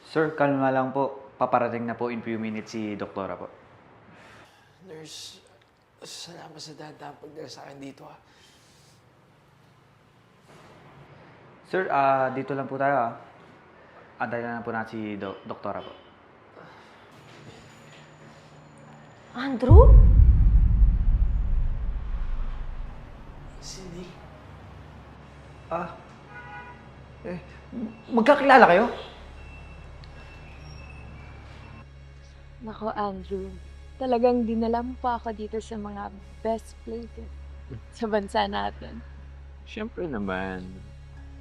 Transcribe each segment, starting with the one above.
Sir, kalma lang po. Paparating na po in few minutes si Doktora po. Nurse, salamat sa dahan pagdala sa akin dito ha. Sir, dito lang po tayo Antayin na po natin si Doktora po. Andrew? Cindy? Magkakilala kayo? Nako, Andrew. Talagang dinala mo pa ako dito sa mga best places sa bansa natin. Siyempre naman.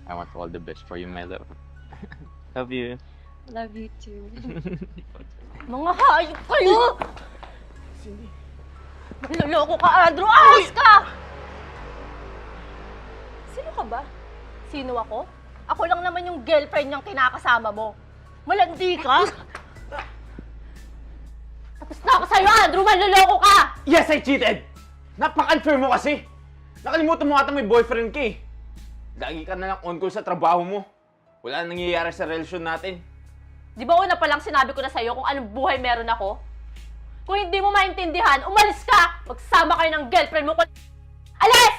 I want all the best for you, my love. Love you. Love you too. Mga hayop kayo! Cindy? Manloloko ka, Andrew! Ahas ka! Sino ka ba? Sino ako? Ako lang naman yung girlfriend niyang kinakasama mo. Malandi ka? Tapos na ako sa'yo, Andrew! Manloloko ka! Yes, I cheated! Napaka-unfair mo kasi! Nakalimutan mo ata may boyfriend ka eh. Lagi ka na lang on call sa trabaho mo. Wala nang nangyayari sa relasyon natin. Di ba una pa lang sinabi ko na sa'yo kung anong buhay meron ako? Kung hindi mo maintindihan, umalis ka! Magsama kayo ng girlfriend mo. Alis!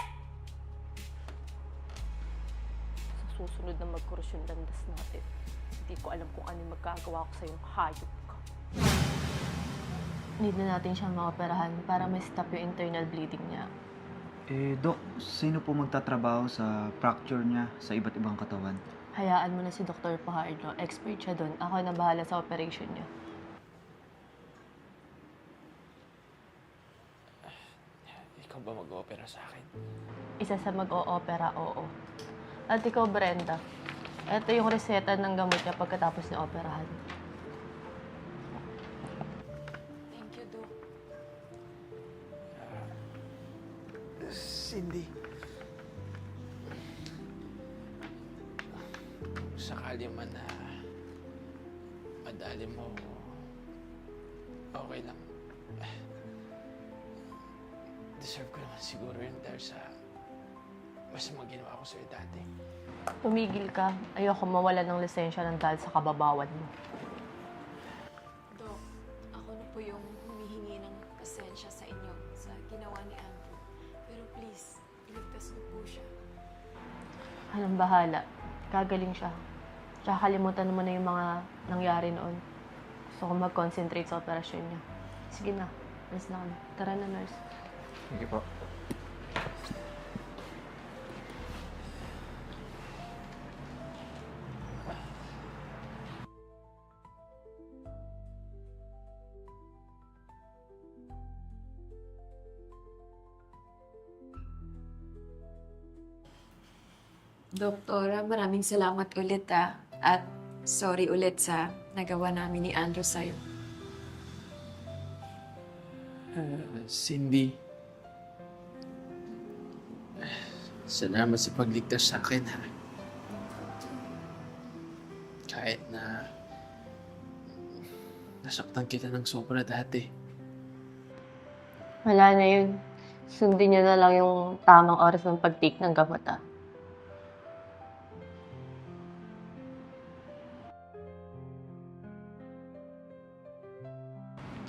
Sa susunod na magkurus yung landas natin, hindi ko alam kung ano yung magkagawa ko sa'yong hayop ka. Need na natin siyang maoperahan para ma-stop yung internal bleeding niya. Dok, sino po magtatrabaho sa fracture niya sa iba't ibang katawan? Hayaan mo na si Dr. Pajardo. Expert siya doon. Ako na bahala sa operation niya. Ikaw ba mag-opera sa akin? Isa sa mag-o-opera, oo. At ikaw, Brenda, ito yung reseta ng gamot niya pagkatapos niya operahan. Thank you, Doc. Cindy? Sakali man na madali mo, okay lang. Deserve ko naman siguro yun dahil sa masamang ginawa ko sa'yo dati. Tumigil ka. Ayoko mawala ng lisensya ng dahil sa kababawan mo. Doc, ako na po yung humihingi ng pasensya sa inyo sa ginawa ni Andrew. Pero please, iligtas niyo po siya. Anong bahala? Gagaling siya. Tsaka kalimutan mo na yung mga nangyari noon. Gusto ko mag-concentrate sa operasyon niya. Sige na. Alis na kami. Tara na, nurse. Sige po. Doktora, maraming salamat ulit at sorry ulit sa nagawa namin ni Andrew sa'yo. Cindy, salamat sa pagligtas sa akin ha. Kahit na nasaktan kita ng sobra dati. Wala na yun. Sundin niyo na lang yung tamang oras ng pag-take ng gamot,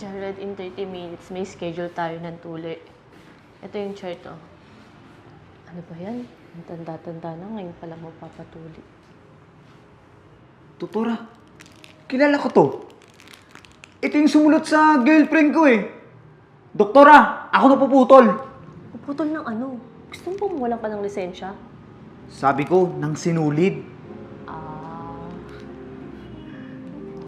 Jared, in 30 minutes, may schedule tayo ng tuli. Ito yung chart, Ano ba yan? Ang tanda-tanda na, ngayon pala mo papatuli. Doktora, kilala ko to. Ito yung sumulot sa girlfriend ko eh. Doktora, ako napuputol. Puputol ng ano? Gusto mo walang ka ng lisensya? Sabi ko, nang sinulid.